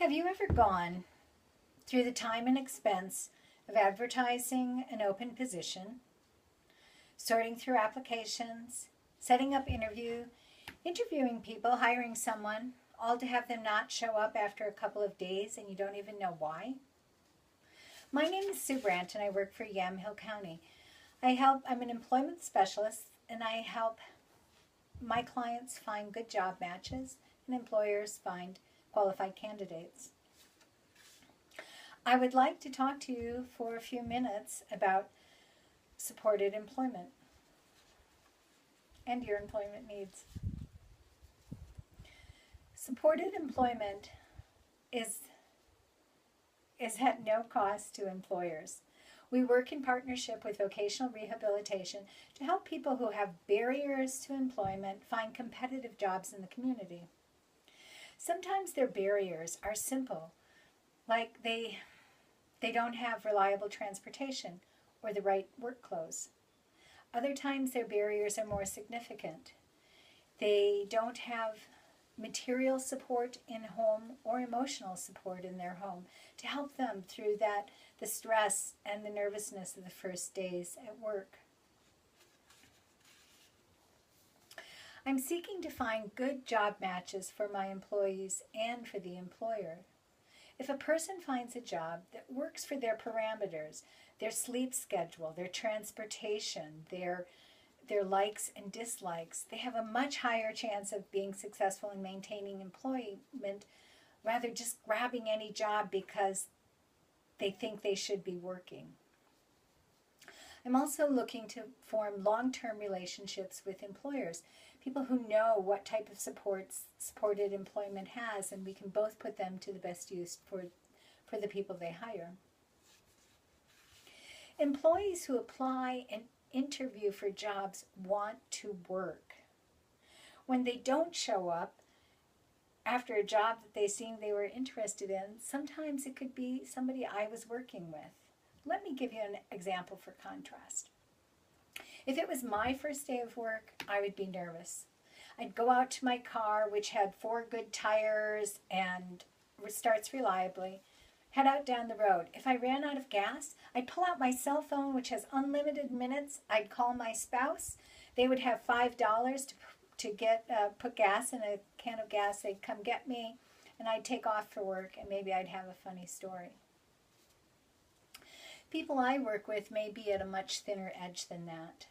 Have you ever gone through the time and expense of advertising an open position, sorting through applications, setting up interviewing people, hiring someone, all to have them not show up after a couple of days and you don't even know why? My name is Sue Brandt and I work for Yamhill County. I'm an employment specialist and I help my clients find good job matches and employers find qualified candidates. I would like to talk to you for a few minutes about supported employment and your employment needs. Supported employment is at no cost to employers. We work in partnership with vocational rehabilitation to help people who have barriers to employment find competitive jobs in the community. Sometimes their barriers are simple, like they don't have reliable transportation or the right work clothes. Other times their barriers are more significant. They don't have material support in home or emotional support in their home to help them through the stress and the nervousness of the first days at work. I'm seeking to find good job matches for my employees and for the employer. If a person finds a job that works for their parameters, their sleep schedule, their transportation, their likes and dislikes, they have a much higher chance of being successful in maintaining employment rather just grabbing any job because they think they should be working. I'm also looking to form long-term relationships with employers, people who know what type of supported employment has, and we can both put them to the best use for the people they hire. Employees who apply and interview for jobs want to work. When they don't show up after a job that they seemed they were interested in, sometimes it could be somebody I was working with. Let me give you an example for contrast. If it was my first day of work, I would be nervous. I'd go out to my car, which had 4 good tires and starts reliably, head out down the road. If I ran out of gas, I'd pull out my cell phone, which has unlimited minutes. I'd call my spouse. They would have $5 to put gas in a can of gas. They'd come get me, and I'd take off for work, and maybe I'd have a funny story. People I work with may be at a much thinner edge than that.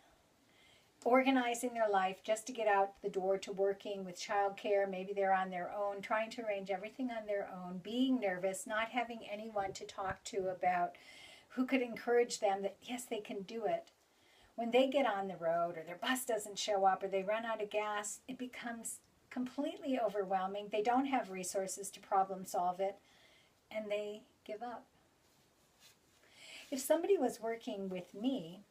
Organizing their life just to get out the door to working with childcare, maybe they're on their own, trying to arrange everything on their own, being nervous, not having anyone to talk to about who could encourage them that, yes, they can do it. When they get on the road or their bus doesn't show up or they run out of gas, it becomes completely overwhelming. They don't have resources to problem solve it, and they give up. If somebody was working with me,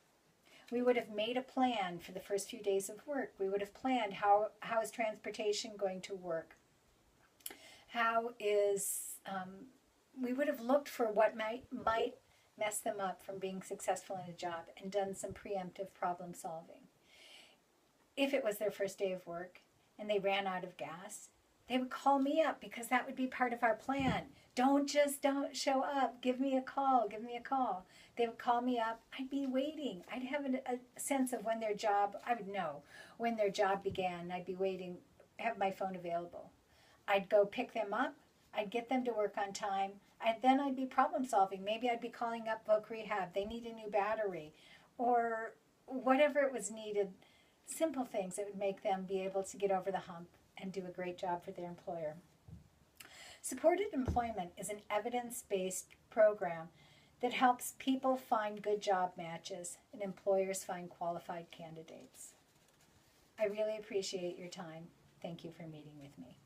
we would have made a plan for the first few days of work. We would have planned how is transportation going to work. We would have looked for what might mess them up from being successful in a job and done some preemptive problem solving. If it was their first day of work and they ran out of gas, they would call me up because that would be part of our plan. Don't show up. Give me a call. They would call me up. I'd be waiting. I'd have a sense of I would know when their job began. I'd be waiting, have my phone available. I'd go pick them up. I'd get them to work on time. Then I'd be problem solving. Maybe I'd be calling up Voc Rehab. They need a new battery or whatever it was needed. Simple things that would make them be able to get over the hump and do a great job for their employer. Supported employment is an evidence-based program that helps people find good job matches and employers find qualified candidates. I really appreciate your time. Thank you for meeting with me.